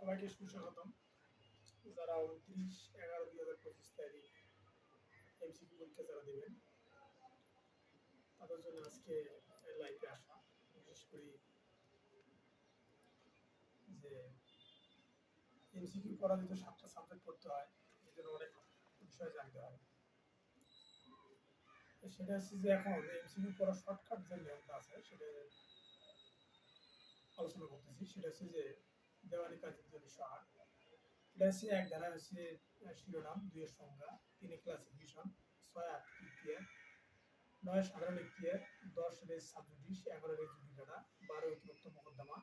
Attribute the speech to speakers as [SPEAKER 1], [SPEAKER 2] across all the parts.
[SPEAKER 1] সবাইকে সুস্বাগতম। যারা 29/11/2025 তারিখ এমসিকিউ পরীক্ষা যারা দেবেন তাদের জন্য আজকে লাইভে আসা। বিশেষ করে যে এমসিকিউ পড়া যেহেতু 7টা সাবজেক্ট পড়তে হয়, এই জন্য অনেক বিষয় জানতে হয়। তো সেটা হচ্ছে যে এখন এমসিকিউ পড়ার শর্টকাট যে নিয়মটা আছে সেটা আলোচনা করতেছি। সেটা হচ্ছে যে দেওয়ানি কাজের জন্য 8, এটা হচ্ছে এক ধারা হচ্ছে শিরোনাম, 2 এর সংজ্ঞা, 3 ক্লাসিফিকেশন, 6 8 ইতিহাস, 9 সাধারণ ইতিহাস, 10 রেজ সাবজুডিস, 11 রেজ জুডিকাটা, 12 অতিরিক্ত মোকদ্দমা,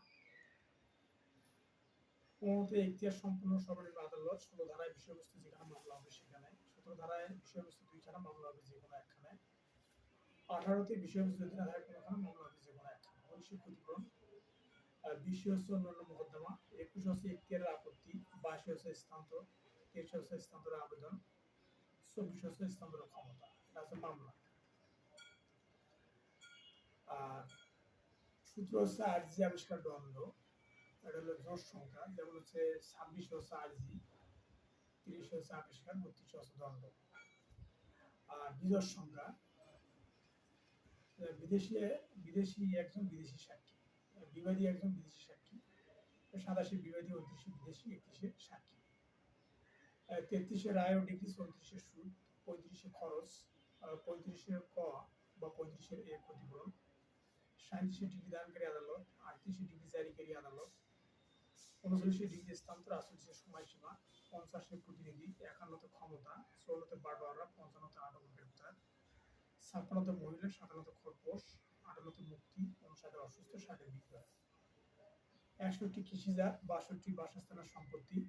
[SPEAKER 1] 15 ইতিহাস সম্পূর্ণ সর্বনিম্ন আদালত, 16 ধারায় বিষয়বস্তু যেখানে মামলা হবে সেখানে, 17 ধারায় বিষয়বস্তু 2খানে মামলা হবে যে কোনো একখানে, 18তে বিষয়বস্তু 2 ধারায় কোনোখানে মামলা হবে যে কোনো একখানে, 19 ক্ষতিপূরণ, 20 হচ্ছে অন্যান্য মোকদ্দমা, 21 হচ্ছে ইখতিয়ারের আপত্তি, 22 হচ্ছে স্থানান্তর, 23 হচ্ছে স্থানান্তরের আবেদন, 24 হচ্ছে স্থানান্তরের ক্ষমতা। এটা হচ্ছে মামলা। আর সূত্র হচ্ছে আর্জি আবিষ্কার দ্বন্দ্ব, এটা হলো জোর সংখ্যা, যেমন হচ্ছে 26 হচ্ছে আর্জি, 30 হচ্ছে আবিষ্কার, 32 হচ্ছে দ্বন্দ্ব। আর বিজয় সংখ্যা, বিদেশি বিদেশি একজন বিদেশি সাক্ষী, বিবাদী একজন বিদেশি সাক্ষী, 87 বিবাদী, 29 বিদেশি, 31 সাক্ষী, 33 রায় ও ডিগ্রি, 34 সুদ, 35 খরচ, 35 ক বা 35 এ ক্ষতিপূরণ, 37 ডিগ্রি দানকারী আদালত, 38 ডিগ্রি জারিকারী আদালত, 39 ডিগ্রি স্থানান্তর, 48 সময়সীমা, 50 প্রতিনিধি, 51 ক্ষমতা, 54 বাটোয়ারা, 55 আটক গ্রেপ্তার, 56 মহিলা, 57 খরপোশ, 58 মুক্তি, 59 অসুস্থ, 60 বিক্রয়, 61 কৃষিজাত, 62 বাসস্থানের সম্পত্তি,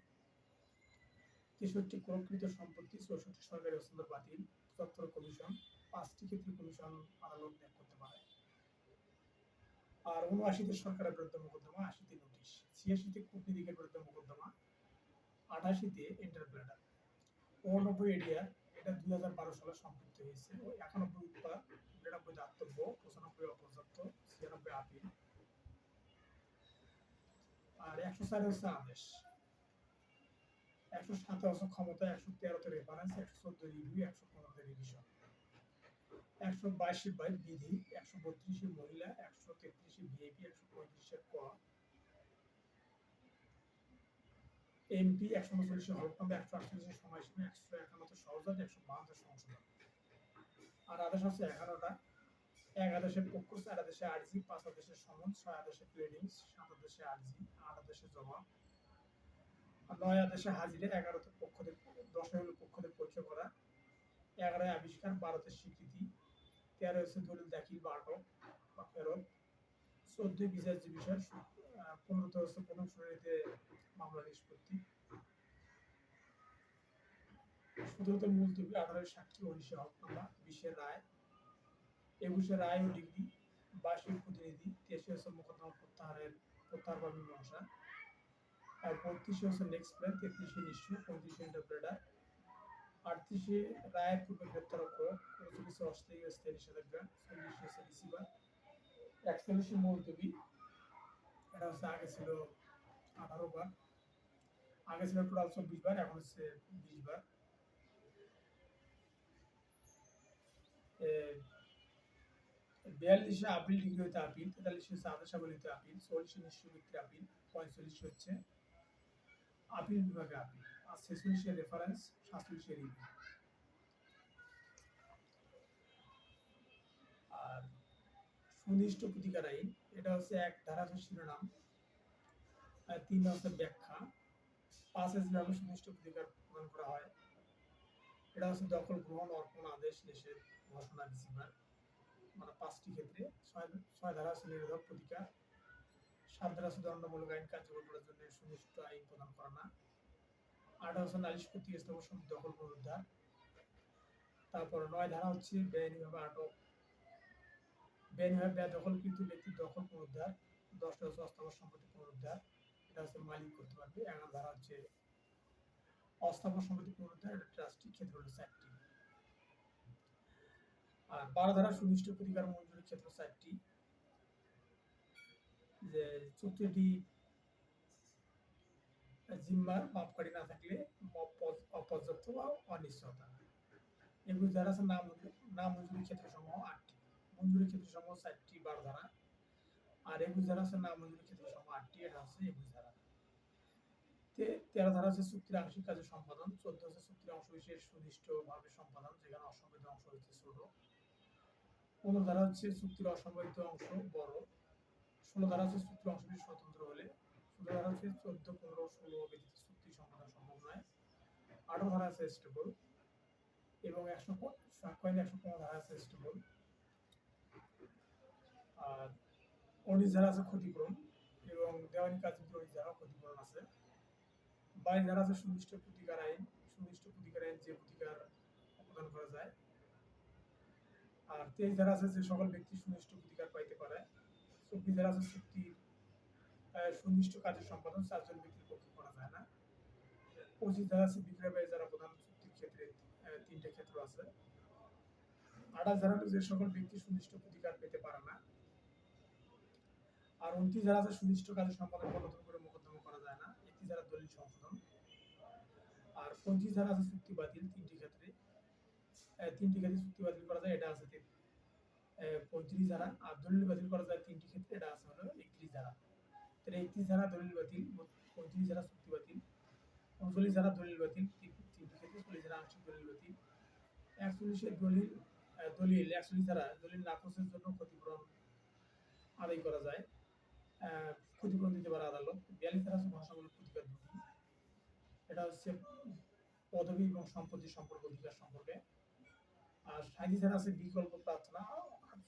[SPEAKER 1] 63 ক্রয়কৃত সম্পত্তি, 64 সরকারি হস্তান্তর বাতিল, 74 কমিশন, 5টি ক্ষেত্রে কমিশন আদালত ত্যাগ করতে পারে। আর 79তে সরকারের বিরুদ্ধে মোকদ্দমা, 80তে নোটিশ, 86তে কূটনীতিকের বিরুদ্ধে মোকদ্দমা, 88তে ইন্টারপ্রেটার, 89 এডিআর, এটা 2012 সালে সম্পৃক্ত হয়েছে, 91 উৎপাদ, 99 দাতব্য, 95 অপর্যাপ্ত, 96 আপিল, আর 104 হচ্ছে আদেশ, 107 হচ্ছে ক্ষমতা, 113তে রেফারেন্স, 114 রিভিউ, 115 রিভিশন, 122 বিধি, 132 মহিলা, 133 ভিআইপি, 135 ক এমপি, 139 হলফনামা, 148 সময়সীমা, 151 সহজাত, 152 সংশোধন। আর আদেশ আছে 11টা, 1 আদেশের পক্ষ, 4 আদেশে আর্জি, 5 আদেশের সমন, 6 আদেশে প্লেডিংস, 7 আদেশে আর্জি, 8 আদেশে জবাব, আর 9 আদেশে হাজিরে, 11তে পক্ষদের, 10 হলো পক্ষদের পরীক্ষা করা, 11 আবিষ্কার, 12তে স্বীকৃতি, 13 হচ্ছে দলিল দাখিল বা আটক বা ফেরত, 14 বিচার্য বিষয়, 15তে হচ্ছে প্রথম শুনানিতে মামলা নিষ্পত্তি, 17তে মুলতবি, 18 সাক্ষী, 19 হলফনামা, 20 রায়, 21 রায় ও ডিগ্রি, 22 প্রতিনিধি, 23 হচ্ছে মোকদ্দমা প্রত্যাহার বা মীমাংসা, আর 35 হচ্ছে নেক্সট প্ল্যান, 33 নিঃস্ব, 35 ইন্টারপ্রেটার, 38 রায়ের পূর্বে গ্রেপ্তার ও 39 অস্থায়ী ও স্থায়ী নিষেধাজ্ঞা, 40 হচ্ছে রিসিভার, 41 মুলতবি, এটা হচ্ছে আগে ছিল 18 বার, আগে ছিল টোটাল 24 বার, এখন হচ্ছে 20 বার, 42 আপিল ডিগ্রি হইতে আপিল, 43 হচ্ছে আদেশাবলী হইতে আপিল, 44 নিঃস্ব ব্যক্তির আপিল, 45 হচ্ছে আপিল বিভাগে আপিল, আর 46 রেফারেন্স, 47 রিভিউ। আর সুনির্দিষ্ট প্রতিকার আইন, এটা হচ্ছে 1 ধারা হচ্ছে শিরোনাম, 3 হচ্ছে ব্যাখ্যা, 5 যেভাবে সুনির্দিষ্ট প্রতিকার প্রদান করা হয়, এটা হচ্ছে দখল, গ্রহণ, অর্পণ, আদেশ, নিষেধ, ঘোষণা, রিসিভার, মানে 5টি ক্ষেত্রে। 6 ধারা হচ্ছে নিরোধক প্রতিকার, 7 ধারা হচ্ছে দণ্ডমূলক আইন কার্যকর করার জন্য সুনির্দিষ্ট আইন প্রদান করা না, 8 হচ্ছে নালিশ কর্তৃক স্থাপন দখল পুনরুদ্ধার, তারপর 9 ধারা হচ্ছে বেআইনিভাবে আটক, বেআইনিভাবে বেদখলকৃত ব্যক্তির দখল পুনরুদ্ধার, 10টা হচ্ছে অস্থাবর সম্পত্তি পুনরুদ্ধার, এটা হচ্ছে মালিক করতে পারবে, 11 ধারা হচ্ছে অস্থাবর সম্পত্তি পুনরুদ্ধার, এটা ট্রাস্টি, ক্ষেত্র হলো 4টি, আর 12 ধারা সুনির্দিষ্ট প্রতিকার মঞ্জুরির ক্ষেত্র 4টি, যে চুক্তিটি জিম্মার মাপকাঠি না থাকলে অপর্যাপ্ত বা অনিশ্চয়তা। 21 ধারা আছে নামঞ্জুরি ক্ষেত্রসমূহ 8টি, মঞ্জুরি ক্ষেত্রসমূহ 4টি 12 ধারা, আর 21 ধারা আছে নামঞ্জুরি ক্ষেত্রসমূহ 8টি, এটা হচ্ছে 21 ধারা। 13 ধারা আছে চুক্তির আংশিক কাজের সম্পাদন, 14 আছে চুক্তির অংশবিশেষ সুনির্দিষ্টভাবে সম্পাদন যেখানে অসংগঠিত অংশ হচ্ছে ছোট, 15 ধারা হচ্ছে চুক্তির অসংগঠিত অংশ বড়, 16 ধারা হচ্ছে চুক্তির অংশবিশেষ স্বতন্ত্র হলে, 17 ধারা হচ্ছে 14, 15, 16 ব্যতীত চুক্তি সম্পাদন সম্ভব নয়, 18 ধারা আছে স্টেবল এবং 115 ধারা আছে স্টেবল, আর 19 ধারা আছে ক্ষতিপূরণ এবং দেওয়ানি কাজের 19 ধারা ক্ষতিপূরণ আছে। 22 ধারা আছে সুনির্দিষ্ট প্রতিকার আইন, সুনির্দিষ্ট প্রতিকার আইন যে প্রতিকার প্রদান করা যায়। আর 23 ধারা আছে যে সকল ব্যক্তি সুনির্দিষ্ট প্রতিকার পাইতে পারে। 24 ধারা আছে চুক্তি সুনির্দিষ্ট কাজের সম্পাদন 4 জন ব্যক্তির পক্ষে করা যায় না। 25 ধারা আছে বিক্রয় ব্যয় যারা প্রধান চুক্তির ক্ষেত্রে 3টে ক্ষেত্র আছে। 28 ধারা যে সকল ব্যক্তি সুনির্দিষ্ট প্রতিকার পেতে পারে না। আর 29 ধারা আছে সুনির্দিষ্ট কাজের সম্পাদন নতুন করে মোকদ্দমা করা যায় না। 31 ধারা দলিল সংশোধন। আর 25 ধারা আছে চুক্তি বাতিল 3টি ক্ষেত্রে চুক্তি বাতিল করা যায়, এটা আছে 35 ধারা। আর দলিল বাতিল করা যায় 3টি ক্ষেত্রে, এটা আছে হলো 31 ধারা। তাহলে 31 ধারা দলিল বাতিল, 35 ধারা চুক্তি বাতিল, 39 ধারা দলিল বাতিল 3টি ক্ষেত্রে, 40 ধারা আংশিক দলিল বাতিল, 41 দলিল 41 ধারা দলিল নাকচের জন্য ক্ষতিপূরণ আদায় করা যায়, ক্ষতিপূরণ দিতে পারে আদালত। 42 ধারা আছে ভাষামূলক প্রতিকার দুটি, এটা হচ্ছে পদবী এবং সম্পত্তি সম্পর্ক অধিকার সম্পর্কে। আর 37 ধারা আছে বিকল্প প্রার্থনা,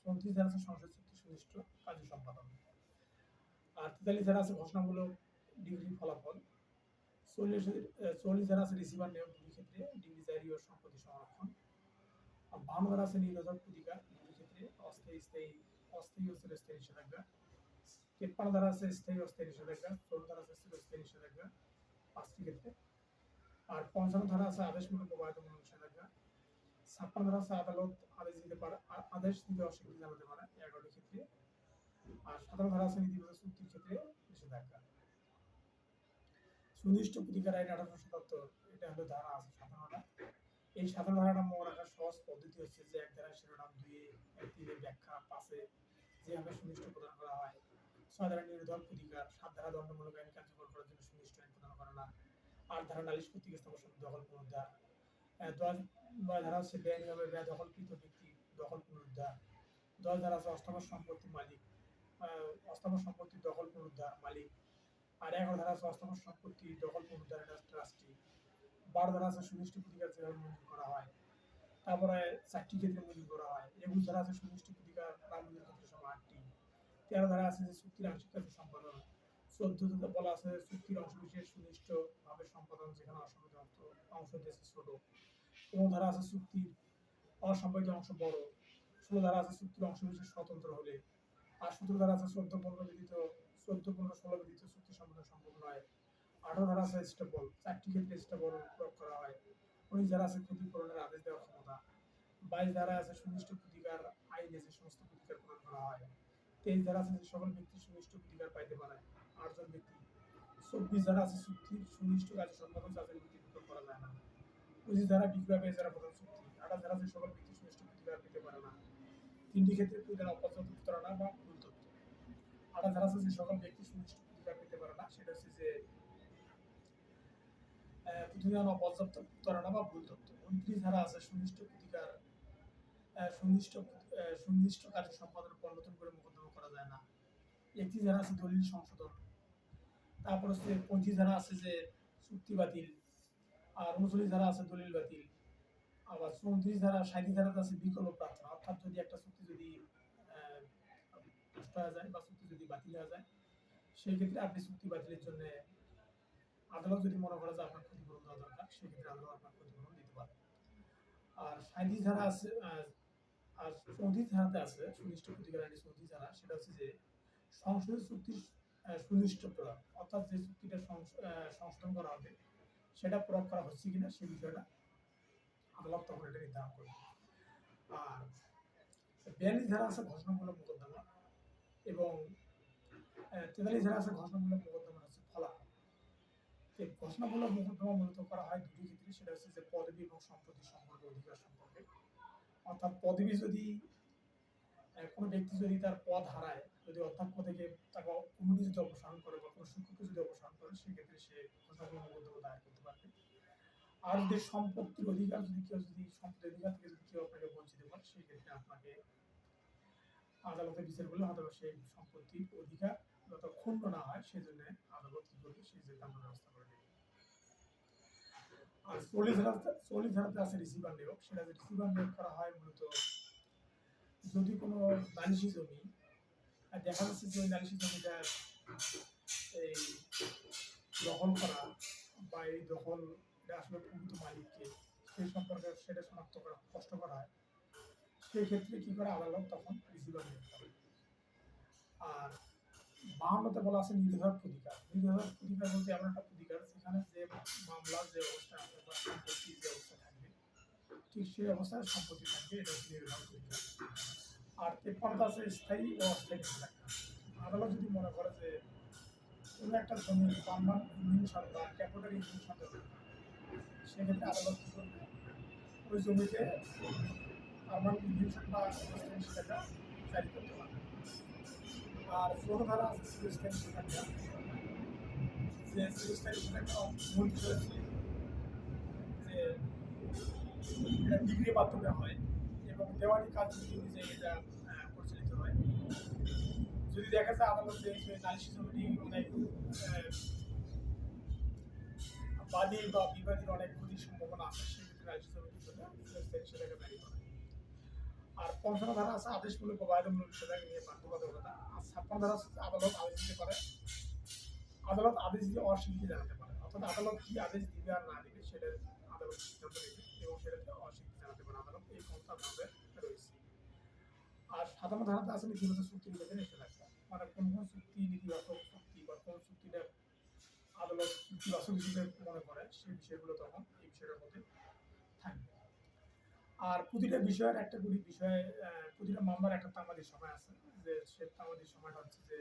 [SPEAKER 1] 34 ধারা আছে সংসদ চুক্তি সুনির্দিষ্ট কাজের সম্পাদন। আর 43 ধারা আছে ঘোষণামূলক ডিগ্রি ফলাফল। 44 ধারা আছে রিসিভার নিয়োগ দুটি ক্ষেত্রে, ডিগ্রি জারি ও সম্পত্তি সংরক্ষণ। আর 52 ধারা আছে নিরোধক প্রতিকার দুটি ক্ষেত্রে, অস্থায়ী ও চিরস্থায়ী নিষেধাজ্ঞা। 53 ধারা আছে স্থায়ী অস্থায়ী নিষেধাজ্ঞা। 14 ধারা আছে চিরস্থায়ী নিষেধাজ্ঞা 5টি ক্ষেত্রে। আর 55 ধারা আছে আদেশমূলক ও বাধ্যতামূলক নিষেধাজ্ঞা। 56 ধারা আছে আদালত আদেশ দিতে অস্বীকৃতি জানাতে পারে 11টি ক্ষেত্রে। আর 17 ধারা আছে নীতিগত চুক্তির ক্ষেত্রে নিষেধাজ্ঞা। সুনির্দিষ্ট প্রতিকার আইন 1877, এটা হলো ধারা আছে 17টা। এই 17 ধারাটা মনে রাখার সহজ পদ্ধতি হচ্ছে যে এক ধারা শিরোনাম 2 ব্যাখ্যা 5 যেভাবে সুনির্দিষ্ট প্রদান করা হয়। 6 ধারা নিরোধক প্রতিকার, 7 ধারা দণ্ডমূলক আইন কার্যকর করার জন্য সুনির্দিষ্ট আইন প্রদান করে না। 8 ধারা নালিশ কর্তৃক স্থাপন দখল পুনরুদ্ধার। 9 ধারা হচ্ছে বেআইনিভাবে দখলকৃত ব্যক্তি দখল পুনরুদ্ধার। 10 ধারা আছে অস্থাবর সম্পত্তি মালিক, অস্থাবর সম্পত্তি দখল পুনরুদ্ধার মালিক। আর 11 ধারা আছে অস্থাবর সম্পত্তি দখল পুনরুদ্ধার ট্রাস্টি। 12 ধারা আছে সুনির্দিষ্ট প্রতিকার যেভাবে মঞ্জুর করা হয়, তারপরে 4টি ক্ষেত্রে মঞ্জুর করা হয়। 21 ধারা আছে সুনির্দিষ্ট প্রতিকার নামঞ্জুর ক্ষেত্রে সহ 8টি। 13 ধারা আছে যে চুক্তির আংশিক কাজের সম্পাদন। 14 বলা আছে চুক্তির অংশবিশেষ সুনির্দিষ্টভাবে সম্পাদন যেখানে অসংগঠিত অংশ দিয়েছে ছোট। 15 ধারা আছে চুক্তির অসংগঠিত অংশ বড়। 16 ধারা আছে চুক্তির অংশবিশেষ স্বতন্ত্র হলে। আর 17 ধারা আছে 14, 15 ব্যতীত 16 চুক্তি সম্পাদন সম্ভব নয়। 18 ধারা আছে স্টেবল, 4টি ক্ষেত্রে স্টেবল প্রয়োগ করা হয়। 19 ধারা আছে ক্ষতিপূরণের আদেশ দেওয়ার ক্ষমতা। 22 ধারা আছে সুনির্দিষ্ট প্রতিকার আইনে যে সমস্ত প্রতিকার প্রদান করা হয়। 23 ধারা আছে যে সকল ব্যক্তি সুনির্দিষ্ট প্রতিকার পাইতে পারে 8 জন ব্যক্তি। 24 ধারা আছে চুক্তির সুনির্দিষ্ট কাজের সম্পাদন 4 জন ব্যক্তি প্রয়োগ করা যায় না। 25 ধারা বিক্রয় ব্যয় যারা প্রধান চুক্তি। 28 ধারা আছে সকল ব্যক্তি সুনির্দিষ্ট প্রতিকার পেতে পারে না 3টি ক্ষেত্রে প্রদান অপর্যাপ্ত প্রতারণা বা ভুল তথ্য। 28 ধারা আছে যে সকল ব্যক্তি সুনির্দিষ্ট প্রতিকার পেতে পারে না, সেটা হচ্ছে যে প্রতিদান অপর্যাপ্ত প্রতারণা বা ভুল তথ্য। 29 ধারা আছে সুনির্দিষ্ট প্রতিকার সুনির্দিষ্ট কাজের সম্পাদনের পর নতুন করে মোকদ্দমা করা যায় না। 31 ধারা আছে দলিল সংশোধন। তারপর হচ্ছে 35 ধারা আছে যে চুক্তি বাতিল। আর 39 ধারা আছে দলিল বাতিল। আবার 34 ধারা 37 ধারাতে আছে বিকল্প প্রার্থনা, অর্থাৎ যদি একটা চুক্তি যদি নষ্ট হয়ে যায় বা চুক্তি যদি বাতিল হয়ে যায় সেই ক্ষেত্রে আপনি চুক্তি বাতিলের জন্য আদালত যদি মনে করে যে আপনার ক্ষতিপূরণ দেওয়া দরকার সেক্ষেত্রে আদালত আপনার ক্ষতিপূরণ দিতে পারে। আর 37 ধারা আছে আর 34 ধারাতে আছে সুনির্দিষ্ট প্রতিকার আইনে 34 ধারা, সেটা হচ্ছে যে সংশোধিত চুক্তির সুনির্দিষ্ট প্রয়োগ, অর্থাৎ যে চুক্তিটা সংশোধন করা হবে সেটা প্রয়োগ করা হচ্ছে কিনা সেই বিষয়টা আদালত তখন এটা নির্ধারণ করবে। আর 42 ধারা আছে ঘোষণামূলক মোকদ্দমা এবং 43 ধারা আছে ঘোষণামূলক মোকদ্দমা হচ্ছে ফলাফল। এই ঘোষণামূলক মোকদ্দমা মূলত করা হয় দুটি ক্ষেত্রে, সেটা হচ্ছে যে পদবি এবং সম্পত্তি সম্পর্কে অধিকার সম্পর্কে। অর্থাৎ পদবি যদি কোনো ব্যক্তি যদি তার পদ হারায়, যদি অধ্যক্ষ থেকে তাকে কমিটি যদি অপসারণ করে বা কোনো শিক্ষককে যদি অপসারণ করে, সেক্ষেত্রে সে ঘোষণামূলক মোকদ্দমা দায়ের করতে পারবে। আর যদি সম্পত্তির অধিকার যদি কেউ যদি সম্পত্তির অধিকার থেকে যদি কেউ আপনাকে বঞ্চিত করে, সেই ক্ষেত্রে আপনাকে আদালতে বিচার করলে হয়তো সেই সম্পত্তির অধিকার যত ক্ষুণ্ণ না হয় সেজন্য আদালত কি করবে, সেই যে কানুন ব্যবস্থা করে দেবে। আর 40 ধারাতে আছে রিসিভার নিয়োগ। সেটা যে রিসিভার নিয়োগ করা হয় মূলত যদি কোনো নালিশি জমি দেখা যাচ্ছে যে ওই নালিশি জমিটা এই দখল করা বা এই দখল এটা আসলে প্রকৃত মালিককে সেই সম্পর্কে সেটা শনাক্ত করা কষ্টকর হয়, সেই ক্ষেত্রে কি করে আদালত তখন রিসিভার নিয়োগ করে। আর 52তে বলা আছে নিরোধক প্রতিকার। নিরোধক প্রতিকার বলতে এমন একটা প্রতিকার যেখানে যে মামলার যে অবস্থা আছে বা সম্পত্তির যে অবস্থা থাকবে, ঠিক সেই অবস্থায় সম্পত্তি থাকবে, এটা হচ্ছে নিরোধক প্রতিকার। আর 53তে আছে স্থায়ী ও অস্থায়ী নিষেধাজ্ঞা। আদালত যদি মনে করে যে কোনো একটা জমি পার্মানেন্ট ইনহিবিশন বা টেম্পোরারি ইনহিবিশন দরকার, সেক্ষেত্রে আদালত কি করবে, ওই জমিতে পার্মানেন্ট ইনহিবিশন বা অস্থায়ী নিষেধাজ্ঞা জারি করতে পারবে। আর 16 ধারা আছে চিরস্থায়ী নিষেধাজ্ঞা। যে চিরস্থায়ী নিষেধাজ্ঞা মূল বিষয় হচ্ছে যে এটা ডিগ্রির মাধ্যমে হয় এবং দেওয়ানি কাজ যদি অনুযায়ী এটা পরিচালিত হয়। যদি দেখা যায় আদালতে নালিশি জমিটি অনেক বাদী বা বিবাদীর অনেক ক্ষতির সম্ভাবনা আছে, সেক্ষেত্রে নালিশি জমিটির জন্য চিরস্থায়ী নিষেধাজ্ঞা জারি করে। আর 55 ধারা আছে আদেশমূলক ও বাধ্যতামূলক নিষেধাজ্ঞা নিয়ে বাধ্যবাধকতা। আর 56 ধারা আছে আদালত আদেশ দিতে পারে, আদালত আদেশ দিয়ে অস্বীকৃতি জানাতে পারে। অর্থাৎ আদালত কি আদেশ দিবে আর না দিবে সেটা আদালত সিদ্ধান্ত নেবে এবং সেটাতে অস্বীকৃতি জানাতে পারে আদালত, এই ক্ষমতা আমাদের রয়েছে। আর 57 ধারাতে আছে নীতিগত চুক্তির ক্ষেত্রে নিষেধাজ্ঞা। মানে কোন কোন চুক্তি নেতিবাচক চুক্তি বা কোন চুক্তিটা আদালত ইতিবাচক হিসেবে মনে করে, সেই বিষয়গুলো তখন এই বিষয়ের মধ্যে থাকবে। আর প্রতিটা বিষয়ের একটা করে বিষয়ে প্রতিটা মামলার একটা তামাদি সময় আছে, যে সে তামাদি সময়টা হচ্ছে যে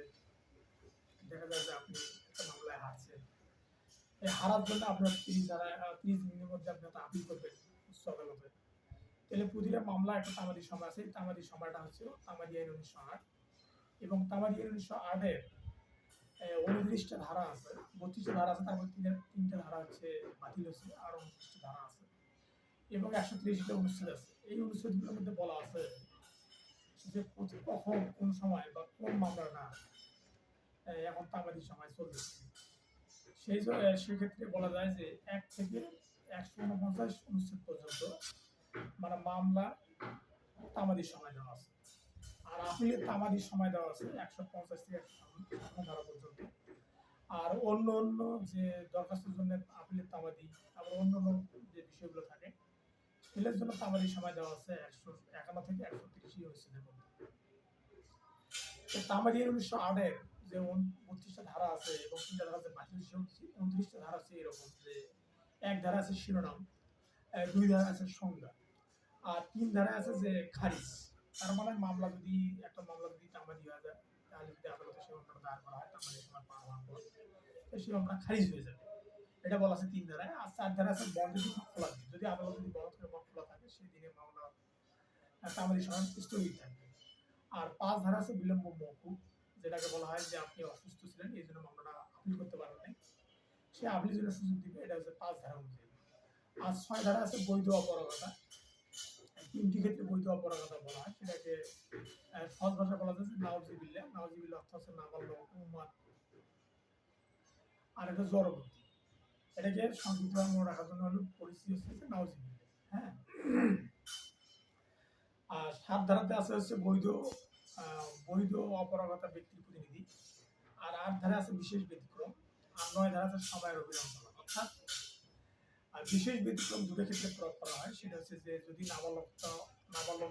[SPEAKER 1] দেখা যায় যে আপনি একটা মামলায় হারছেন, এই হারার জন্য আপনার 30 দিনের মধ্যে আপনি একটা আপিল করবেন উচ্চ আদালতে, তাহলে প্রতিটা মামলা একটা তামাদি সময় আছে। তামাদি সময়টা হচ্ছে তামাদি আইন 1908 এবং তামাদি আইন 1908-এর 29টা ধারা আছে, 32টা ধারা আছে, তার মধ্যে তিনটা ধারা হচ্ছে বাতিল হয়েছে, আর 29টা ধারা আছে এবং 130টা অনুচ্ছেদ আছে। এই অনুচ্ছেদগুলোর মধ্যে বলা আছে যে কখন কোন সময় বা কোন মামলাটা এখন তামাদি সময় চলতেছে, সেক্ষেত্রে বলা যায় যে 1 থেকে 149 অনুচ্ছেদ পর্যন্ত মানে মামলা তামাদির সময় দেওয়া আছে। আর আপিলের তামাদির সময় দেওয়া আছে 150 থেকে 157 ধারা পর্যন্ত। আর অন্য অন্য যে দরখাস্তের জন্য আপিলের তামাদি, আবার অন্য অন্য যে বিষয়গুলো থাকে সেগুলোর জন্য তামাদির সময় দেওয়া আছে 151 থেকে 130 অনুচ্ছেদের মধ্যে। তামাদি 1908-এর যে 32টা ধারা আছে এবং 3টা ধারা আছে বাতিল, 29টা ধারা আছে এরকম যে 1 ধারা আছে শিরোনাম, 2 ধারা আছে সংজ্ঞা, আর 3 ধারা আছে যে খারিজ। তার মানে মামলা যদি একটা মামলা যদি তামাদি হয়ে যায়, তাহলে যদি আদালতে সে মামলাটা দায়ের করা হয় তামাদি সময় পার হওয়ার পর, সেই মামলা খারিজ হয়ে যাবে, এটা বলা আছে 3 ধারায়। আর 4 ধারা আছে বন্ধ খোলা দিন, যদি আদালত যদি বন্ধ থেকে খোলা থাকে সেই দিনে মামলা তামাদি সময় স্থগিত থাকবে। আর 5 ধারা আছে বিলম্ব মওকুফ, যেটাকে বলা হয় যে আপনি অসুস্থ ছিলেন এই জন্য মামলাটা আপিল করতে পারেন নাই, সে আপিলের জন্য সুযোগ দিবে, এটা হচ্ছে 5 ধারা অনুযায়ী। আর 6 ধারা আছে বৈধ অপরাগতা। 3টি ক্ষেত্রে বৈধ অপরাগতা বলা হয়, সেটাকে সহজ ভাষা বলা যায় যে নাউজিবিল্লাহ। নাউজিবিল্লাহ অর্থ হচ্ছে নাবালক উম্মাদ, আর এটা জড়বর্তী। এটাকে সংক্ষিপ্ত মনে রাখার জন্য হলো পরিস্থিতি হচ্ছে নাউজিবিল্লাহ। হ্যাঁ। আর 7 ধারাতে আছে হচ্ছে বৈধ অপরাগতা ব্যক্তির প্রতিনিধি। আর 8 ধারা আছে বিশেষ ব্যতিক্রম। আর 9 ধারা আছে সময়ের অবিরাম চলা। অর্থাৎ আর বিশেষ ব্যতিক্রম দুটো ক্ষেত্রে প্রয়োগ করা হয়, সেটা হচ্ছে যে যদি নাবালক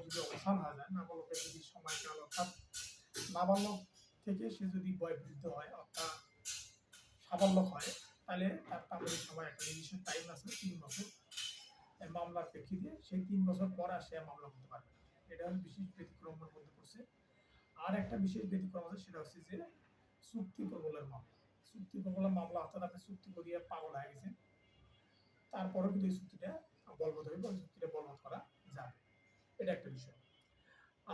[SPEAKER 1] যদি অবসান হয়ে যায়, নাবালকের যদি সময়কাল অর্থাৎ নাবালক থেকে সে যদি বয়বৃদ্ধ হয় অর্থাৎ সাবালক হয়, তাহলে তার তামাদি সময় একটা নির্দিষ্ট টাইম আছে 3 বছর মামলার প্রেক্ষিতে, সেই 3 বছর পর সে মামলা করতে পারবে। এটা হলো বিশেষ ব্যতিক্রমের মধ্যে পড়ছে। আর একটা বিশেষ ব্যতিক্রম আছে, সেটা হচ্ছে যে চুক্তি প্রবলের মামলা। চুক্তির উপর কোনো মামলা, অর্থাৎ আপনি চুক্তি করিয়ে পাগল হয়ে গেছেন, তারপরেও কিন্তু এই চুক্তিটা বলবৎ হবে বা চুক্তিটা বলবৎ করা যাবে। এটা একটা বিষয়।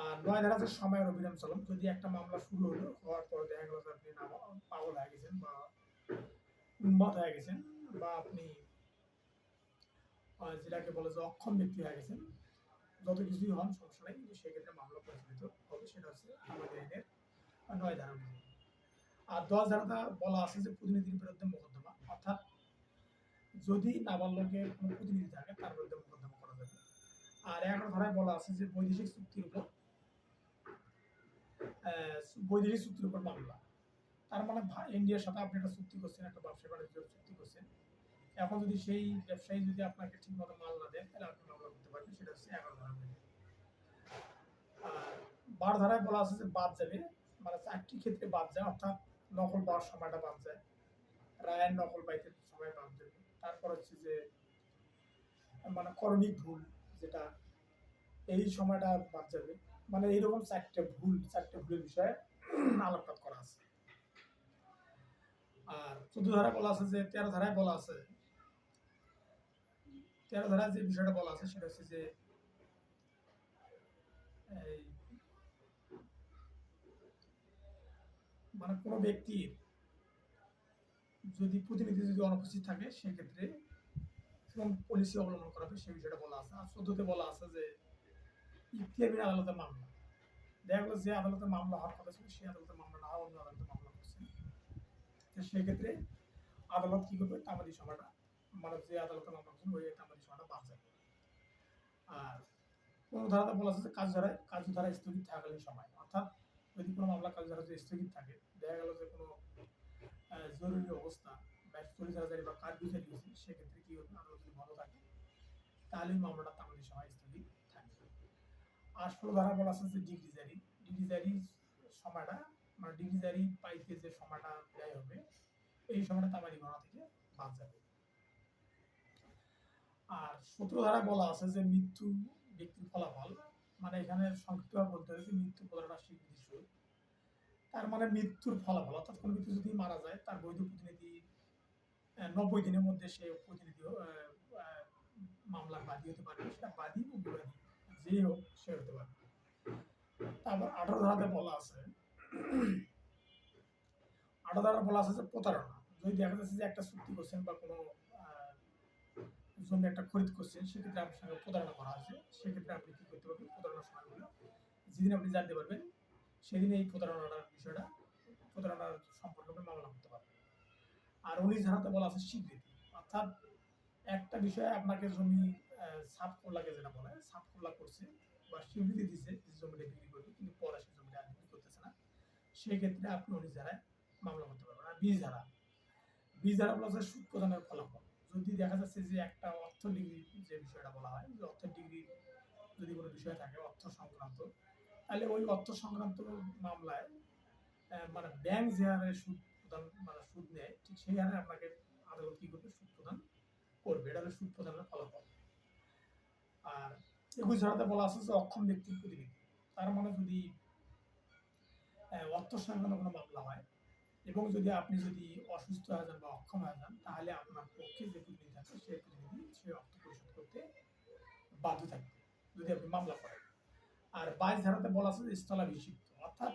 [SPEAKER 1] আর ৯ ধারা হচ্ছে সময়ের অবিরাম চলন। যদি একটা মামলা শুরু হলো, হওয়ার পর দেখা গেল যে আপনি পাগল হয়ে গেছেন বা উন্মাদ হয়ে গেছেন, বা আপনি যেটাকে বলে যে অক্ষম ব্যক্তি হয়ে গেছেন, যত কিছুই হন সমস্যা নাই, কিন্তু সেক্ষেত্রে মামলা পরিচালিত হবে। সেটা হচ্ছে আমাদের আইনের ৯ ধারা অনুযায়ী। আর ১০ ধারাটা বলা আছে যে প্রতিনিধির বিরুদ্ধে মোকদ্দমা, অর্থাৎ যদি নাবালকের কোনো প্রতিনিধি থাকে তার বিরুদ্ধে মোকদ্দমা করা যাবে। আর ১১ ধারায় বলা আছে যে বৈদেশিক চুক্তির উপর মামলা। তার মানে ইন্ডিয়ার সাথে আপনি একটা চুক্তি করছেন, একটা ব্যবসা বাণিজ্যের চুক্তি করছেন। এখন যদি সেই ব্যবসায়ী যদি আপনাকে ঠিক মতো মাল না দেন, তাহলে আপনি মামলা করতে পারবেন। সেটা হচ্ছে ১১ ধারা। আর ১২ ধারায় বলা আছে যে বাদ যাবে, মানে ৪টি ক্ষেত্রে বাদ যায়, অর্থাৎ নকল পাওয়ার সময়টা বাদ যায়, রায়ের নকল পাইতে সময় বাদ যাবে। তারপর হচ্ছে যে মানে করণিক ভুল, যেটা এই সময়টা বাদ যাবে। মানে এইরকম ৪টে ভুলের বিষয়ে আলোকপাত করা আছে। আর ১৪ ধারায় বলা আছে যে ১৩ ধারায় বলা আছে, ১৩ ধারায় যে বিষয়টা বলা আছে সেটা হচ্ছে যে মানে কোনো ব্যক্তির যদি প্রতিনিধি যদি অনুপস্থিত থাকে সেক্ষেত্রে কোন পলিসি অবলম্বন করা হবে সেই বিষয়টা বলা আছে। আর ১৪তে বলা আছে যে ইখতিয়ারি আদালতে মামলা, দেখা গেল যে আদালতে মামলা হওয়ার কথা ছিল সেই আদালতে মামলা না হওয়া অন্য আদালতে মামলা করছে, তো সেক্ষেত্রে আদালত কি করবে, তামাদি সময়টা, মানে যে আদালতে মামলা করছেন ওই তামাদি সময়টা বাদ যাবে। আর কোন ধারাতে বলা আছে যে কার্যধারা স্থগিত থাকাকালীন সময়, অর্থাৎ যদি কোনো মামলা কার্যধারা স্থগিত থাকে, দেখা গেল যে কোনো জরুরি অবস্থা বা জারি বা কার্ফিউ জারি হয়েছে, সেক্ষেত্রে কি হবে, আদালত যদি বন্ধ থাকে তাহলে মামলাটা তামাদি সময় স্থগিত থাকবে। আর ১৬ ধারা বলা আছে যে ডিগ্রি জারি সময়টা, মানে ডিগ্রি জারি পাইতে যে সময়টা ব্যয় হবে এই সময়টা তামাদি গণনা থেকে বাদ যাবে। আর ১৭ ধারা বলা আছে যে মৃত্যু ব্যক্তির ফলাফল, মানে এখানে সংক্ষিপ্তভাবে বলতে হচ্ছে মৃত্যু প্রতারণার স্বীকৃতি স্বরূপ। তার মানে মৃত্যুর ফলাফল, অর্থাৎ কোনো ব্যক্তি যদি মারা যায় তার বৈধ প্রতিনিধি ৯০ দিনের মধ্যে সে প্রতিনিধি মামলার বাদী হতে পারবে, সেটা বাদী ও বিবাদী যেই হোক সে হতে পারবে। তারপর ১৮ ধারাতে বলা আছে, ১৮ ধারা বলা আছে যে প্রতারণা, যদি দেখা যাচ্ছে যে একটা চুক্তি করছেন বা কোনো জমি একটা খরিদ করছেন, সেক্ষেত্রে আপনার সঙ্গে প্রতারণা করা হয়েছে, সেক্ষেত্রে আপনি কি করতে পারবেন, প্রতারণার সময়গুলো যেদিন আপনি জানতে পারবেন সেদিন এই প্রতারণার সম্পর্কে আপনি মামলা করতে পারবেন। আর ১৯ ধারাতে বলা আছে স্বীকৃতি, অর্থাৎ একটা বিষয়ে আপনাকে জমি সাব কোল্লাকে যেটা বলে সাব কোল্লা করছে বা স্বীকৃতি দিচ্ছে যে জমিটা বিক্রি করবে, কিন্তু পরে সে জমিটা আর বিক্রি করতেছে না, সেক্ষেত্রে আপনি ১৯ ধারায় মামলা করতে পারবেন। আর ২০ ধারা বলা আছে সুদ প্রদানের ফলাফল, যদি দেখা যাচ্ছে যে একটা অর্থ ডিগ্রি যে বিষয়টা বলা হয়, যে অর্থ ডিগ্রি যদি কোনো বিষয় থাকে অর্থ সংক্রান্ত, তাহলে ওই অর্থ সংক্রান্ত মামলায় মানে ব্যাংক যে হারে সুদ প্রদান মানে সুদ নেয়, ঠিক সেই হারে আপনাকে আদালত কি করবে, সুদ প্রদান করবে। এটা হলো সুদ প্রদানের ফলাফল। আর ২১ ধারাতে বলা আছে যে অক্ষম ব্যক্তির প্রতিনিধি, তার মানে যদি অর্থ সংক্রান্ত কোনো মামলা হয় এবং যদি আপনি যদি অসুস্থ হয়ে যান বা অক্ষম হয়ে যান, তাহলে আপনার পক্ষে যে প্রতিনিধি থাকে সেই প্রতিনিধি সে অর্থ পরিশোধ করতে বাধ্য থাকবে যদি আপনি মামলা করেন। আর ২২ ধারাতে বলা আছে যে স্থলাভিষিক্ত, অর্থাৎ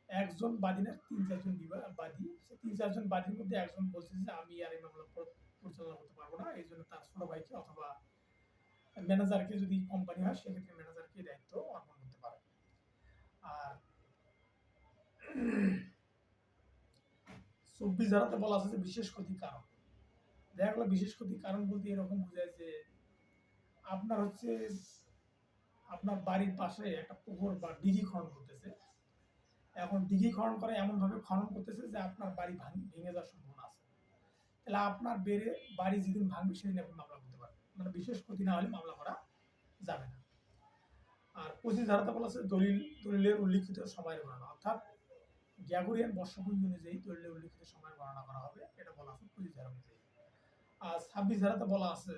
[SPEAKER 1] একজন বাদী না ৩-৪ জন বাদী, সে ৩-৪ জন বাদীর মধ্যে একজন বলছে যে আমি আর এই মামলা পরিচালনা করতে পারবো না, এই জন্য তার ছোট ভাইকে অথবা ম্যানেজারকে, যদি কোম্পানি হয় সেক্ষেত্রে ম্যানেজারকে দায়িত্ব অর্পণ করতে পারে। আর ২৪ ধারাতে বলা আছে যে বিশেষ ক্ষতির কারণ, দেখা গেলো বিশেষ ক্ষতির কারণ বলতে এরকম বোঝায় যে আপনার হচ্ছে আপনার বাড়ির পাশে একটা পুকুর বা দিঘি খনন করতেছে, এখন দিঘি খনন করে এমন ভাবে খনন করতেছে যে আপনার বাড়ি ভেঙে যাওয়ার সম্ভাবনা আছে, তাহলে আপনার বাড়ি যেদিন ভাঙবে সেদিন আপনি মামলা করতে পারবেন, মানে বিশেষ ক্ষতি না হলে মামলা করা যাবে না। আর ২৫ ধারাতে বলা আছে দলিলের উল্লিখিত সময়ের গণনা, অর্থাৎ গ্যাগোরিয়ান বর্ষপঞ্জি অনুযায়ী দলিলের উল্লিখিত সময়ের গণনা করা হবে, এটা বলা আছে ২৫ ধারা অনুযায়ী। আর ২৬ ধারাতে বলা আছে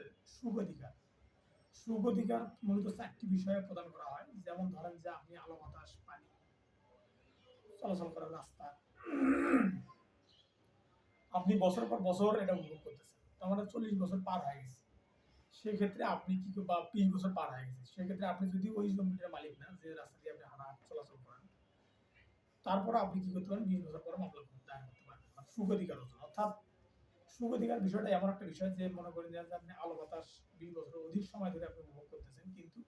[SPEAKER 1] সুখ অধিকার মূলত ৪টি বিষয়ে প্রদান করা হয়, যেমন ধরেন যে আপনি আলো বাতাস পানি চলাচল করার রাস্তা, আপনি বছর পর বছর এটা উপভোগ করতেছেন, তার মানে 40 বছর পার হয়ে গেছে। সেক্ষেত্রে আপনি কি বা 20 বছর পার হয়ে গেছে, সেক্ষেত্রে আপনি যদি ওই জমিটার মালিক না, যে রাস্তা দিয়ে আপনি হাঁটা চলাচল করেন, তারপর আপনি কি করতে পারেন, 20 বছর পরে মামলা দায়ের করতে পারেন, মানে সুগধিকার অর্জন। অর্থাৎ সুগধিকার বিষয়টা এমন একটা বিষয় যে মনে করেন যে আপনি আলো বাতাস 20 বছর অধিক সময় ধরে আপনি উপভোগ করতেছেন, কিন্তু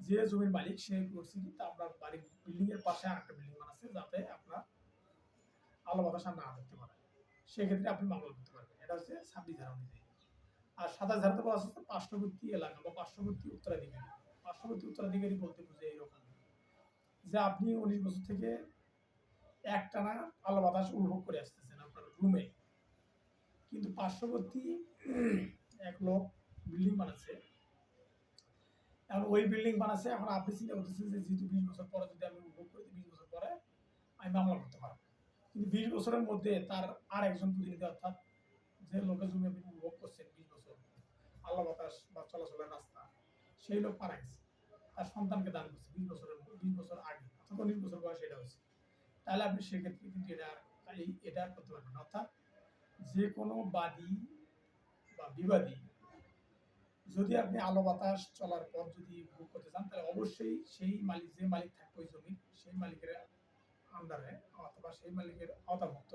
[SPEAKER 1] যে জমির মালিক সে করছে কি, তা আপনার বাড়ির বিল্ডিং এর পাশে আরেকটা বিল্ডিং বানাচ্ছে যাতে আপনার আলো বাতাস আর না ঢুকতে পারে, সেক্ষেত্রে আপনি মামলা করতে পারবেন। এটা হচ্ছে 26 ধারা অনুযায়ী। আর 27 ধারাতে বলা আছে পার্শ্ববর্তী এলাকা বা পার্শ্ববর্তী উত্তরাধিকারী। পার্শ্ববর্তী উত্তরাধিকারী বলতে বুঝে এইরকম যে আপনি 19 বছর থেকে একটানা আলো বাতাস উপভোগ করে আসতেছেন আপনার রুমে, কিন্তু পার্শ্ববর্তী এক লোক বিল্ডিং বানাচ্ছে, এখন ওই বিল্ডিং বানাচ্ছে, এখন আপনি চিন্তা করতেছেন যে যেহেতু 20 বছর পরে যদি আমি উপভোগ করি, 20 বছর পরে আমি মামলা করতে পারবো। কিন্তু 20 বছরের মধ্যে তার আর একজন প্রতিনিধি, অর্থাৎ যে লোকের জমি আপনি উপভোগ করছেন 20 বছর আলো বাতাস বা চলাচলের রাস্তা, সেই লোক মারা গেছে, তার সন্তানকে দান করছে 20 বছর আগে, অর্থাৎ 19 বছর বয়সে এটা হচ্ছে, তাহলে আপনি সেক্ষেত্রে কিন্তু এটা আর করতে পারবেন না। অর্থাৎ যে কোনো বাদী বা বিবাদী যদি আপনি আলো বাতাস চলার পর যদি উপভোগ করতে চান, তাহলে অবশ্যই সেই মালিক, যে মালিক থাকবে ওই জমির, সেই মালিকের আন্ডারে অথবা সেই মালিকের আওতাভুক্ত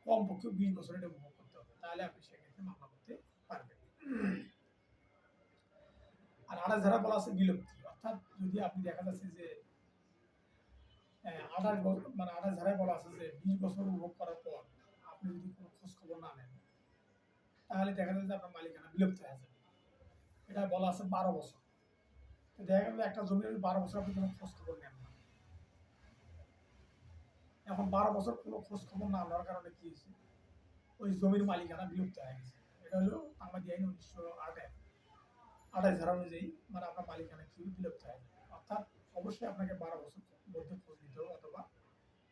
[SPEAKER 1] কমপক্ষে 20 বছর এটা উপভোগ করতে হবে, তাহলে আপনি সেক্ষেত্রে মামলা করতে পারবেন। আর 28 ধারা বলা আছে বিলুপ্তি, অর্থাৎ যদি আপনি দেখা যাচ্ছে যে 28 বছর, মানে 28 ধারায় বলা আছে যে 20 বছর উপভোগ করার পর আপনি যদি কোনো খোঁজ খবর না নেন, তাহলে দেখা যাচ্ছে আপনার মালিকানা বিলুপ্ত হয়ে যাবে। এটা বলা আছে 12 বছর। তো দেখা গেল একটা জমির 12 বছর আপনি কোনো খোঁজ খবর নেন না, এখন 12 বছর কোনো খোঁজ খবর না নেওয়ার কারণে কি হয়েছে, ওই জমির মালিকানা বিলুপ্ত হয়ে গেছে। এটা হলো আমাদের আইন 1928 ধারা অনুযায়ী, মানে আপনার মালিকানা কি বিলুপ্ত হয়ে যাবে। অর্থাৎ অবশ্যই আপনাকে 12 বছর মধ্যে খোঁজ নিতে হবে, অথবা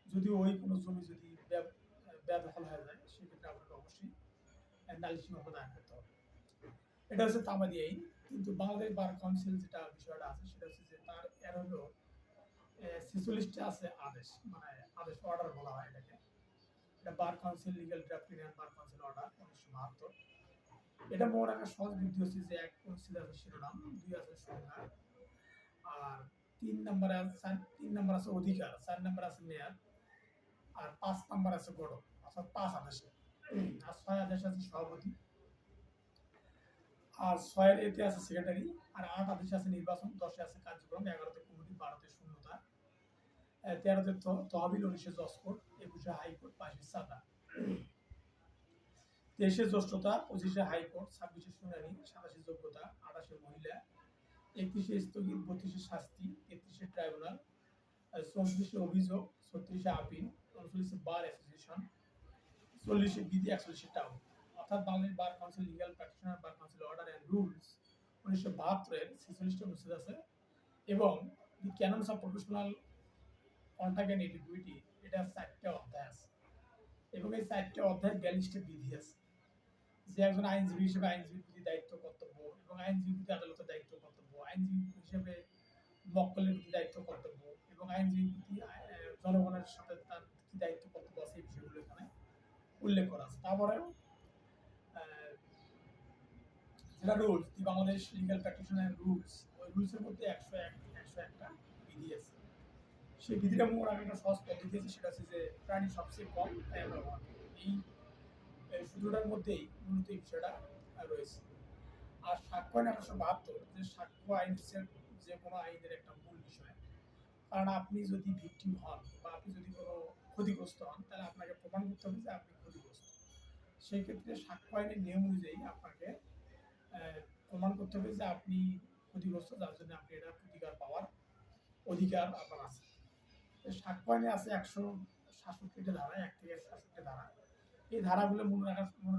[SPEAKER 1] যদি ওই কোনো জমি যদি বেদখল হয়ে যায়, সেক্ষেত্রে আপনাকে অবশ্যই নালিশি মামলা দায়ের করতে হবে। এটা হচ্ছে তামাদি আইন। কিন্তু বাংলাদেশ বার কাউন্সিল যেটা বিষয়টা আছে, সেটা হচ্ছে যে তার এর হলো 46টা আছে আদেশ, মানে আদেশ অর্ডার বলা হয় এটাকে। এটা বার কাউন্সিল লিগ্যাল ড্রাফট ইন্ডিয়ান বার কাউন্সিল অর্ডার 1972। এটা মনে রাখার সহজ বুদ্ধি হচ্ছে যে 1 অনুচ্ছেদ আছে শিরোনাম, 2 আছে সংজ্ঞা, আর 3 নম্বর আছে অধিকার, 4 নম্বর আছে মেয়াদ, আর 5 নম্বর আছে গড়, অর্থাৎ 5 আদেশে, আর 6 আদেশে আছে সভাপতি, আর 6 এতে আছে সেক্রেটারি, আর 8 আদেশে আছে নির্বাচন, 10 আছে কার্যক্রম, 11তে কমিটি, 12তে শূন্যতা, 13তে তহবিল, 19 জজ কোর্ট, 21 হাইকোর্ট, 22 সাদা, 23 জ্যেষ্ঠতা, 25 হাইকোর্ট, 26 শুনানি, 27 যোগ্যতা, 28 মহিলা, 31 স্থগিত, 32 শাস্তি, 33 ট্রাইব্যুনাল, 34 অভিযোগ, 36 আপিল, 39 বার অ্যাসোসিয়েশন, 40 বিধি, 41 টাউন। অর্থাৎ Bangladesh bar council legal practitioner bar council order and rules 1972-এর 46টা অনুচ্ছেদ আছে, এবং the canons of professional conduct and etiquette, এটা 4টা অধ্যায় আছে, এবং এই 4টা অধ্যায় 42টা বিধি আছে, যে একজন আইনজীবী হিসেবে আইনজীবীর প্রতি দায়িত্ব কর্তব্য, এবং আইনজীবী প্রতি আদালতের দায়িত্ব কর্তব্য, আইনজীবী হিসেবে মক্কেলের প্রতি দায়িত্ব কর্তব্য, এবং আইনজীবী প্রতি জনগণের সাথে তার কি দায়িত্ব কর্তব্য আছে, এই বিষয়গুলো এখানে উল্লেখ করা আছে। তারপরে যেটা রুলস, দি বাংলাদেশ লিগ্যাল প্র্যাকটিশনার রুলস, ওই রুলসের মধ্যে 101টা বিধি আছে। সেই বিধিটা মনে রাখার একটা সহজ পদ্ধতি আছে, সেটা হচ্ছে যে প্রাণী সবচেয়ে কম তাই ব্যবহার, এই সূত্রটার মধ্যেই মূলত এই বিষয়টা রয়েছে। আর সাক্ষ্য আইন 1872, যে সাক্ষ্য আইন হচ্ছে যে কোনো আইনের একটা মূল বিষয়, কারণ আপনি যদি ভিকটিম হন বা আপনি যদি কোনো ক্ষতিগ্রস্ত হন, তাহলে আপনাকে প্রমাণ করতে হবে যে আপনি ক্ষতিগ্রস্ত। সেই ক্ষেত্রে সাক্ষ্য আইনের নিয়ম অনুযায়ী আপনাকে প্রমাণ করতে হবে যে আপনি ক্ষতিগ্রস্ত, যার জন্য আপনি এটা প্রতিকার পাওয়ার অধিকার আপনার আছে। সাক্ষ্য আইনে আছে 167টা ধারা, 1 থেকে 67 ধারা। এই ধারাগুলো মনে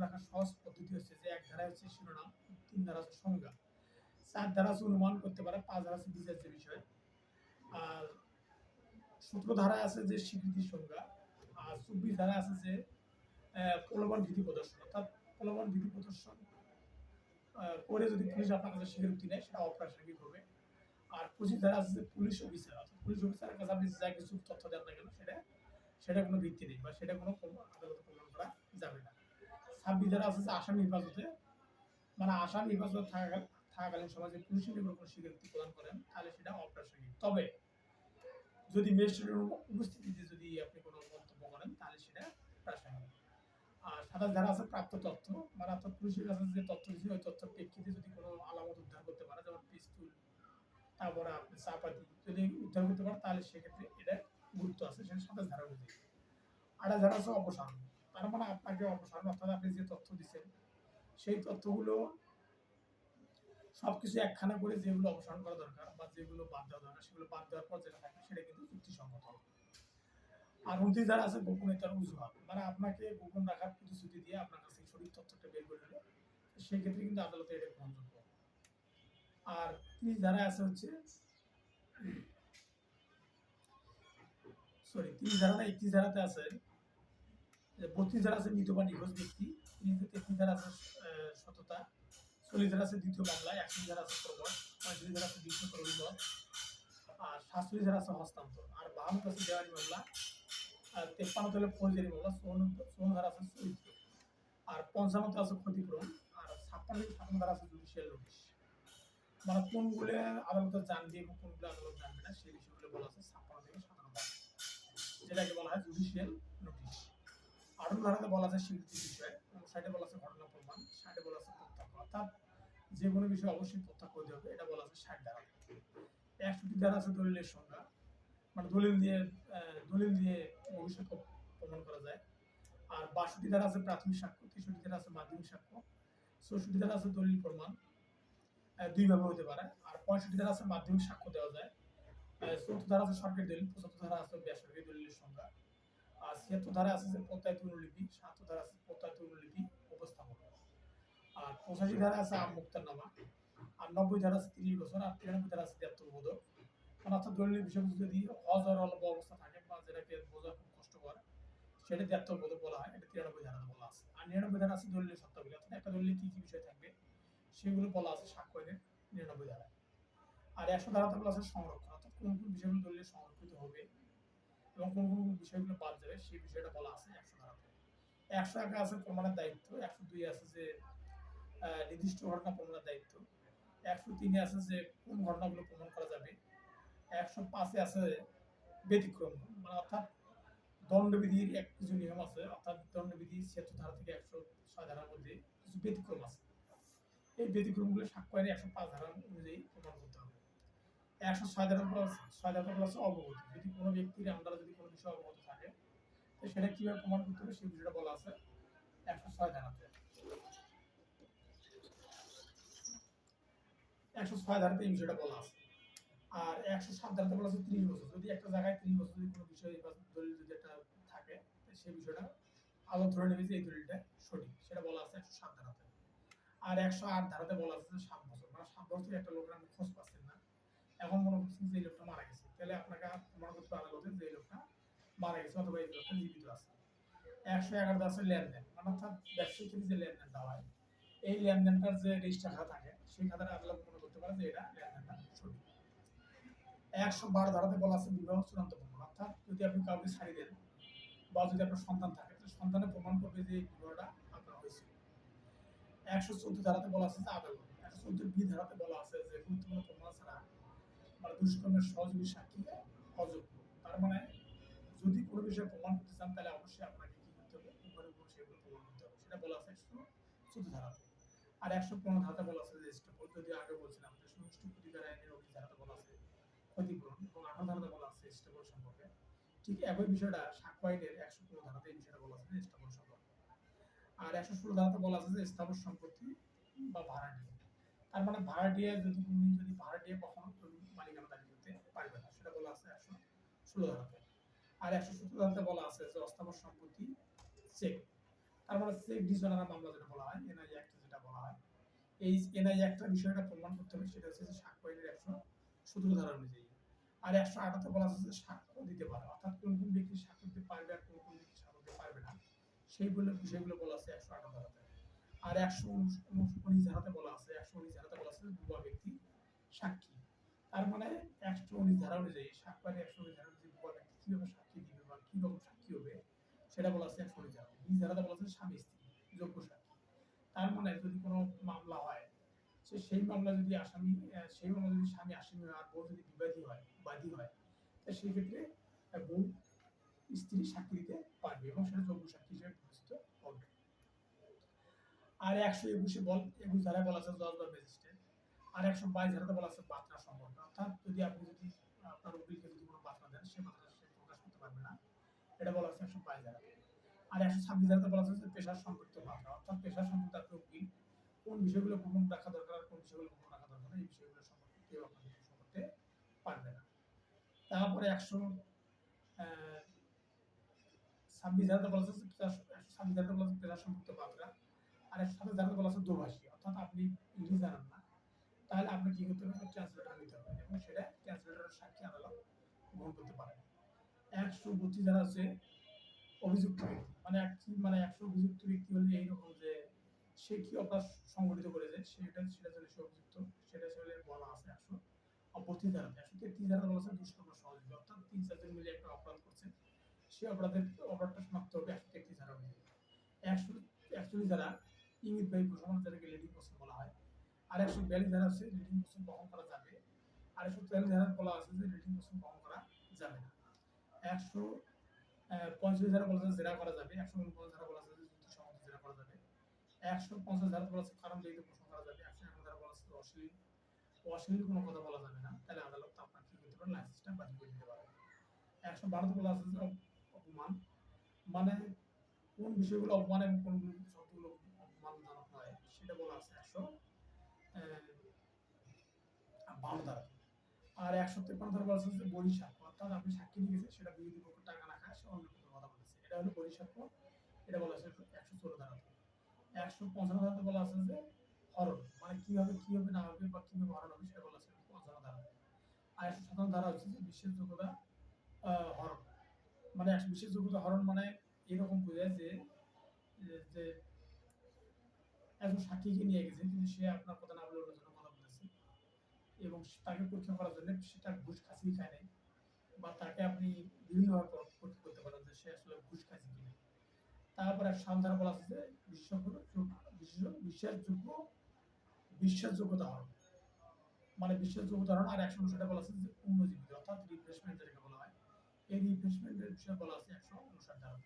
[SPEAKER 1] রাখার সহজ পদ্ধতি হচ্ছে যে 1 ধারা হচ্ছে শিরোনাম, 3 ধারা হচ্ছে সংজ্ঞা, 4 ধারা আছে অনুমান করতে পারে, 5 ধারা আছে বিচার্য বিষয়, আর 17 ধারায় আছে যে স্বীকৃতি সংজ্ঞা, আর 24 ধারায় আছে যে প্রলোভন ভীতি প্রদর্শন, অর্থাৎ প্রলোভন ভীতি প্রদর্শন করে যদি পুলিশ আপনার কাছে স্বীকারোক্তি নেয়, সেটা অপ্রাসঙ্গিক হবে। আর 25 ধারা আছে যে পুলিশ অফিসার, অর্থাৎ পুলিশ অফিসারের কাছে আপনি যা কিছু তথ্য দেন না কেন, সেটা কোনো ভিত্তি নেই বা সেটা কোনো আদালতে প্রমাণ যাবে না। 26 ধারা আছে যে আসামি হেফাজতে, মানে আসামি হেফাজতে থাকাকালীন সময় যে পুলিশের নিকট কোনো স্বীকারোক্তি প্রদান করেন তাহলে সেটা অপ্রাসঙ্গিক। তবে যদি ম্যাজিস্ট্রেটের উপস্থিতিতে যদি আপনি কোনো মন্তব্য করেন তাহলে সেটা প্রাসঙ্গিক। আর 27 ধারা আছে প্রাপ্ত তথ্য, মানে অর্থাৎ পুলিশের কাছে যে তথ্য দিয়েছে ওই তথ্যের প্রেক্ষিতে যদি কোনো আলামত উদ্ধার করতে পারে, যেমন পিস্তল, তারপরে আপনি চাপাতি যদি উদ্ধার করতে পারে তাহলে সেক্ষেত্রে এটা গুরুত্ব আছে, সেটা 27 ধারা অনুযায়ী। 28 ধারা আছে অপসারণ, তার মানে আপনাকে অপসারণ অর্থাৎ আপনি যে তথ্য দিচ্ছেন সেই তথ্যগুলো সবকিছু একখানা করে যেগুলো অপসারণ করা দরকার বা যেগুলো বাদ দেওয়া দরকার সেগুলো বাদ দেওয়ার পর যেটা থাকে সেটা কিন্তু যুক্তিসঙ্গত হবে। আর 29 ধারা আছে গোপনীয়তার অজুহাত, মানে আপনাকে গোপন রাখার প্রতিশ্রুতি দিয়ে আপনার কাছে সঠিক তথ্যটা বের করে নিল, সেক্ষেত্রে কিন্তু আদালতে এটা গ্রহণযোগ্য। আর 30 ধারা আছে হচ্ছে 30 ধারা না 31 ধারাতে আছে 32 ধারা আছে মৃত বা নিখোঁজ ব্যক্তি, 33 ধারা আছে সততা, 40 ধারা আছে দ্বিতীয় মামলায়, 31 ধারা আছে প্রবল, 35 ধারা আছে দ্বিতীয় অভিযোগ, আর 47 ধারা আছে হস্তান্তর, আর 52 আছে দেওয়ানি মামলা, আর 53 হলো ফৌজদারি মামলা, 54 ধারা আছে চরিত্র, আর 55 আছে ক্ষতিপূরণ, আর 56 ধারা আছে জুডিশিয়াল নোটিশ। মানে কোনগুলো আদালতে জানবে এবং কোনগুলো আদালত জানবে না সেই বিষয়গুলো বলা আছে 56 থেকে 57 ধারা, যেটাকে বলা হয় জুডিশিয়াল নোটিশ। 58 ধারাতে বলা আছে স্বীকৃতি বিষয়, 59 বলা আছে ঘটনা প্রমাণ, 60 বলা আছে প্রত্যক্ষ, অর্থাৎ যে কোনো বিষয় অবশ্যই প্রত্যক্ষ হতে হবে, এটা বলা আছে 60 ধারা। 61 ধারা আছে দলিলের সংজ্ঞা, মানে দলিল দিয়ে ভবিষ্যৎ প্রমাণ করা যায়। আর 62 ধারা আছে প্রাথমিক সাক্ষ্য, 63 ধারা আছে মাধ্যমিক সাক্ষ্য, 64 ধারা আছে দলিল প্রমাণ দুই ভাবে হতে পারে, আর 65 ধারা আছে মাধ্যমিক সাক্ষ্য দেওয়া যায়, 74 ধারা আছে সরকারি দলিল, 75 ধারা আছে বেসরকারি দলিলের সংজ্ঞা, আর 76 ধারা আছে যে প্রত্যায়িত অনুলিপি, 77 ধারা আছে প্রত্যায়িত অনুলিপি উপস্থাপন, আর 85 ধারা আছে আমুক্তারনামা, আর 90 ধারা আছে 30 বছর, আর 93 ধারা আছে দায়িত্ববোধক। অর্থাৎ দলিলের বিষয়বস্তু যদি অজর অল্প অবস্থা থাকে বা যেটাকে বোঝা খুব কষ্টকর সেটা দায়িত্ববোধক বলা হয়, এটা 93 ধারাতে বলা আছে। আর 99 ধারা আছে দলিলের সত্যাবলী, অর্থাৎ একটা দলিলে কি কি বিষয় থাকবে সেগুলো বলা আছে সাক্ষ্য আইনের 99 ধারায়। আর 100 ধারাতে বলা আছে সংরক্ষণ, অর্থাৎ কোন কোন বিষয়গুলো দলিলে সংরক্ষিত হবে এবং কোন কোন বিষয়গুলো বাদ যাবে সেই বিষয়টা বলা আছে 100 ধারাতে। 101 আছে প্রমাণের দায়িত্ব, 102 আছে যে নির্দিষ্ট ঘটনা প্রমাণের দায়িত্ব, 103 আছে যে কোন ঘটনাগুলো প্রমাণ করা যাবে, 105 আছে ব্যতিক্রম, মানে অর্থাৎ দণ্ডবিধির কিছু নিয়ম আছে, অর্থাৎ দণ্ডবিধি 76 ধারা থেকে 106 ধারার মধ্যে কিছু ব্যতিক্রম আছে, এই ব্যতিক্রমগুলো সাক্ষ্য আইনে 105 ধারা অনুযায়ী প্রমাণ করতে হবে। 106 ধারা আছে অবগতি, যদি কোনো ব্যক্তির আন্ডারে যদি কোনো বিষয় অবগত থাকে তো সেটা কিভাবে প্রমাণ করতে হবে সেই বিষয়টা বলা আছে 106 ধারাতে। 106 ধারাতে এই বিষয়টা বলা আছে। আর 107 ধারাতে বলা আছে 30 বছর, যদি একটা জায়গায় 30 বছর যদি কোনো বিষয় বা দলিল যদি একটা থাকে সেই বিষয়টা আলো ধরে নেবে যে এই দলিলটা সঠিক, সেটা বলা আছে 107 ধারাতে। আর 108 ধারাতে বলা আছে 7 বছর, মানে 7 বছর একটা লোকের আপনি খোঁজ পাচ্ছেন না, এখন মনে করছেন যে এই লোকটা মারা গেছে, তাহলে আপনাকে প্রমাণ করতে আদালতে যে এই লোকটা মারা গেছে অথবা এই লোকটা জীবিত আছে। 111 আছে লেনদেন, মানে অর্থাৎ ব্যবসায়িক ক্ষেত্রে যে লেনদেনটা হয় এই লেনদেনটার যে রেজিস্টার খাতা থাকে সেই খাতাটা আদালত মনে করতে পারে যে এটা লেনদেনটা সঠিক। 112 ধারাতে বলা আছে বিবাহ চূড়ান্ত প্রমাণ, অর্থাৎ যদি আপনি কাউকে ছাড়ি দেন বা যদি আপনার সন্তান থাকে তো সন্তানে প্রমাণ করবে যে বিবাহটা আপনার হয়েছে। 114 ধারাতে বলা আছে যে আদালত, 114 বি ধারাতে বলা আছে যে গুরুত্বপূর্ণ প্রমাণ ছাড়া মানে দুষ্কর্মের সহযোগী সাক্ষী অযোগ্য, তার মানে যদি কোনো বিষয়ে প্রমাণ করতে চান তাহলে অবশ্যই আপনাকে কি করতে হবে উপরে উপর সেগুলো প্রমাণ করতে হবে, সেটা বলা আছে 114 ধারাতে। আর 115 ধারাতে বলা আছে যে যদি আগে বলছিলাম যে সুষ্ঠু প্রতিকার আইনের 19 ধারাতে বলা আছে ক্ষতিপূরণ, এবং 18 ধারাতে বলা আছে স্টেবল সম্পর্কে, ঠিক একই বিষয়টা সাক্ষ্য আইনের 115 ধারাতে এই বিষয়টা বলা আছে যে স্টেবল সম্পর্কে। আর 116 ধারাতে বলা আছে যে স্থাবর সম্পত্তি বা ভাড়াটিয়া, তার মানে ভাড়াটিয়া যদি ভাড়াটিয়া কখনো মালিকানা দাবি করতে পারবে না, সেটা বলা আছে 116 ধারাতে। আর 117 ধারাতে বলা আছে যে অস্থাবর সম্পত্তি চেক, তার মানে চেক ডিসঅনার মামলা যেটা বলা হয় এনআই অ্যাক্ট যেটা বলা হয়, এই এনআই অ্যাক্টের বিষয়টা প্রমাণ করতে হবে, সেটা হচ্ছে যে সাক্ষ্য আইনের 117 ধারা অনুযায়ী। আর 108 বলা আছে যে সাক্ষ্য দিতে পারে, অর্থাৎ কোন কোন ব্যক্তি সাক্ষ্য দিতে পারবে আর কোন কোন ব্যক্তি সাক্ষ্য দিতে পারবে না সেইগুলো বিষয়গুলো বলা আছে 108 ধারাতে। আর 119 ধারাতে বলা আছে 119 ধারাতে বলা আছে ভুয়া ব্যক্তি সাক্ষী, তার মানে 119 ধারা অনুযায়ী সাক্ষ্য আইনের 119 ধারা অনুযায়ী ভুয়া ব্যক্তি কিভাবে সাক্ষী দিবে বা কি রকম সাক্ষী হবে সেটা বলা আছে 119 ধারা। 20 ধারাতে বলা আছে স্বামী স্ত্রী যোগ্য সাক্ষী। তার মানে যদি কোনো মামলা হয়, সেই মামলা যদি আসামি সেই মামলা যদি স্বামী আসামি হয় আর বউ যদি বাদী হয়, তো সেই ক্ষেত্রে বউ স্ত্রী সাক্ষী দিতে পারবে এবং সেটা যোগ্য সাক্ষী হিসেবে বিবেচিত হবে। আর 121 ধারায় বলা আছে জজ বা ম্যাজিস্ট্রেট। আর 122 ধারাতে বলা আছে বার্তা সম্পর্ক, অর্থাৎ আপনি যদি আপনার উকিলকে যদি কোনো বার্তা দেন, সে বার্তা সে প্রকাশ করতে পারবে না, এটা বলা আছে 122 ধারাতে। আর 126 ধারাতে বলা আছে যে পেশার সম্পৃক্ত বার্তা, অর্থাৎ পেশার সম্পৃক্ত আপনার উকিল কোন বিষয়গুলো গোপন রাখা দরকার আর কোন বিষয়গুলো গোপন রাখা দরকার না, এই বিষয়গুলো সম্পর্কে কেউ আপনাকে প্রশ্ন করতে পারবে না। তারপরে 126 ধারাতে বলা আছে 126 ধারাতে বলা আছে পেশার সম্পৃক্ত বার্তা। আর 127 ধারাতে বলা আছে দোভাষী, অর্থাৎ আপনি ইংরেজি জানেন না, তাহলে আপনি কি করতে হবে, ট্রান্সলেটর নিতে হবে এবং সেটা ট্রান্সলেটরের সাক্ষী আদালত গ্রহণ করতে পারে। 132 ধারা আছে অভিযুক্ত ব্যক্তি, মানে 100 অভিযুক্ত ব্যক্তি হলে এইরকম যে সে কি অপরাধ সংঘটিত করেছে সেটা জন্য সে অভিযুক্ত, সেটা আসলে বলা আছে 132 ধারাতে। 133 ধারাতে বলা আছে দুষ্কর্ম সহযোগী, অর্থাৎ 3-4 জন মিলে একটা অপরাধ করছে, সেই অপরাধটা সমাপ্ত হবে 133 ধারা অনুযায়ী। 141 ধারা ইঙ্গিতবাহী ঘোষণা, যেটাকে লিডিং কোশ্চেন বলা হয়। আর 142 ধারা আছে লিডিং কোশ্চেন বহন করা যাবে। আর 143 ধারা বলা আছে যে লিডিং কোশ্চেন বহন করা যাবে না। 145 ধারা বলা আছে জেরা করা যাবে। 149 ধারা বলা আছে যে যুক্তি সঙ্গত জেরা করা যাবে। 150 ধারা বলা আছে কারণ লিখিত প্রশ্ন করা যাবে। 151 ধারা বলা আছে অশ্লীল কোনো কথা বলা যাবে না, তাহলে আদালত আপনার কি করতে পারে, লাইসেন্সটা বাতিল করে দিতে পারে। 112 বলা আছে যে অপমান, মানে কোন বিষয়গুলো অপমান এবং কোন শব্দগুলো অপমানজনক হয় সেটা বলা আছে 152 ধারা। আর 153 ধারা বলা আছে যে বহিঃসাক্ষ্য, অর্থাৎ আপনি সাক্ষী নিয়ে গেছেন, সেটা বিরোধী পক্ষ টাকা না খায়, সে অন্য পক্ষের কথা বলেছে, এটা হলো বহিঃসাক্ষ্য, এটা বলা আছে 116 ধারাতে। 155 ধারাতে বলা আছে যে হরণ, মানে কি হবে না হবে বা কিভাবে হরণ হবে সেটা বলা আছে 55 ধারাতে। আর 157 ধারা হচ্ছে যে বিশ্বাসযোগ্যতা হরণ, মানে বিশ্বাসযোগ্যতা হরণ মানে এরকম বোঝায় যে যে একজন সাক্ষীকে নিয়ে গেছেন কিন্তু সে আপনার কথা না বলে অন্যজনের কথা বলেছে এবং তাকে পরীক্ষা করার জন্য সেটা ঘুষ খাসি খায় নাই, বা তাকে আপনি বিভিন্নভাবে পরীক্ষা করতে পারেন যে সে আসলে ঘুষ খাইছে কিনা। তারপর 157 ধারা বলা আছে যে বিশ্বাসযোগ্যতা হরণ, মানে বিশ্বাসযোগ্যতা হরণ। আর 159 বলা আছে যে পুনর্জীবিত, অর্থাৎ রিফ্রেশমেন্ট যেটাকে বলা হয়, এই রিফ্রেশমেন্টের বিষয়ে বলা আছে 159 ধারা।